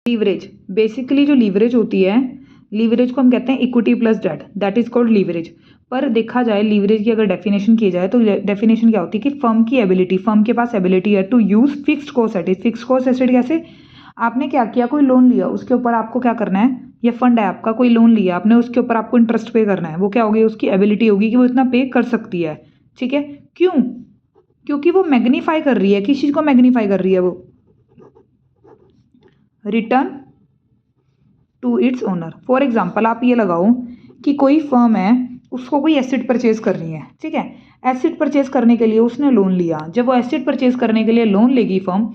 Leverage, basically जो leverage होती है, लीवरेज को हम कहते हैं equity plus debt, that is called leverage. पर देखा जाए लीवरेज की अगर डेफिनेशन की जाए तो डेफिनेशन क्या होती है कि फर्म की एबिलिटी, फर्म के पास एबिलिटी है to use fixed cost asset. Fixed cost asset कैसे? आपने क्या किया, कोई लोन लिया, उसके ऊपर आपको क्या करना है, ये फंड है आपका, कोई लोन लिया आपने, उसके ऊपर आपको इंटरेस्ट पे करना है। वो क्या होगी, उसकी एबिलिटी होगी कि वो इतना पे कर सकती है। ठीक है, क्यों? क्योंकि वो मैग्नीफाई कर रही है, किस चीज़ को मैग्नीफाई कर रही है? वो return to its owner. For example आप ये लगाओ कि कोई फर्म है, उसको कोई एसेट परचेज करनी है। ठीक है, एसेट परचेज करने के लिए उसने लोन लिया। जब वो एसेट परचेज करने के लिए लोन लेगी फर्म,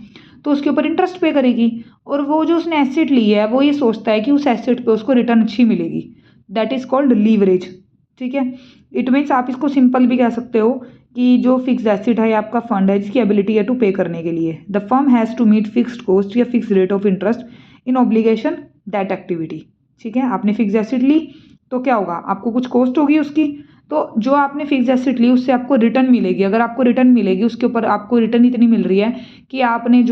तो उसके ऊपर इंटरेस्ट पे करेगी। और वो जो उसने एसेट ली है वो ये सोचता है कि उस एसेट पे उसको रिटर्न अच्छी मिलेगी। That is called leverage. ठीक है, इट मीन्स आप इसको सिंपल भी कह सकते हो कि जो फिक्स एसेट है, आपका फंड है जिसकी एबिलिटी है टू पे करने के लिए, the firm has to meet fixed cost या fix rate of interest in obligation that activity. ठीक है, आपने फिक्स एसेट ली तो क्या होगा, आपको कुछ कॉस्ट होगी उसकी, तो जो आपने फिक्स एसेट ली उससे आपको रिटर्न मिलेगी। अगर आपको रिटर्न मिलेगी, उसके ऊपर आपको रिटर्न इतनी मिल रही है कि आपने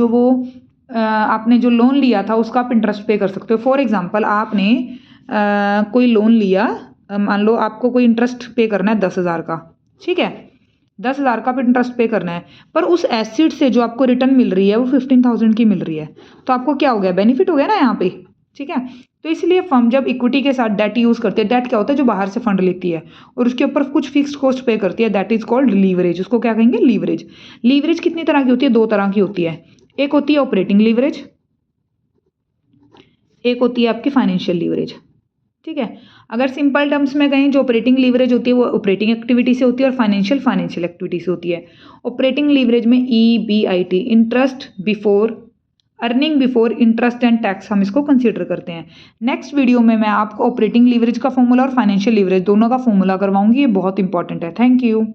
जो लोन लिया था उसका आप इंटरेस्ट पे कर सकते हो। फॉर एग्जांपल आपने कोई लोन लिया, मान लो आपको कोई इंटरेस्ट पे करना है 10,000 का। ठीक है, 10,000 का इंटरेस्ट पे करना है, पर उस एसेट से जो आपको रिटर्न मिल रही है वो 15,000 की मिल रही है। तो आपको क्या हो गया, बेनिफिट हो गया ना यहाँ पे। ठीक है, तो इसलिए फर्म जब इक्विटी के साथ डेट यूज करती है, डेट क्या होता है, जो बाहर से फंड लेती है और उसके ऊपर कुछ फिक्स्ड कॉस्ट पे करती है, दैट इज कॉल्ड लीवरेज। उसको क्या कहेंगे, लीवरेज। लीवरेज कितनी तरह की होती है, दो तरह की होती है। एक होती है ऑपरेटिंग लीवरेज, एक होती है आपकी फाइनेंशियल लीवरेज। ठीक है, अगर सिंपल टर्म्स में कहें, जो ऑपरेटिंग लीवरेज होती है वो ऑपरेटिंग एक्टिविटी से होती है और फाइनेंशियल एक्टिविटी से होती है। ऑपरेटिंग लीवरेज में EBIT, interest before earning before interest and tax, हम इसको कंसीडर करते हैं। नेक्स्ट वीडियो में मैं आपको ऑपरेटिंग लीवरेज का फॉर्मूला और फाइनेंशियल लीवरेज दोनों का फॉर्मूला करवाऊंगी, ये बहुत इंपॉर्टेंट है। Thank you.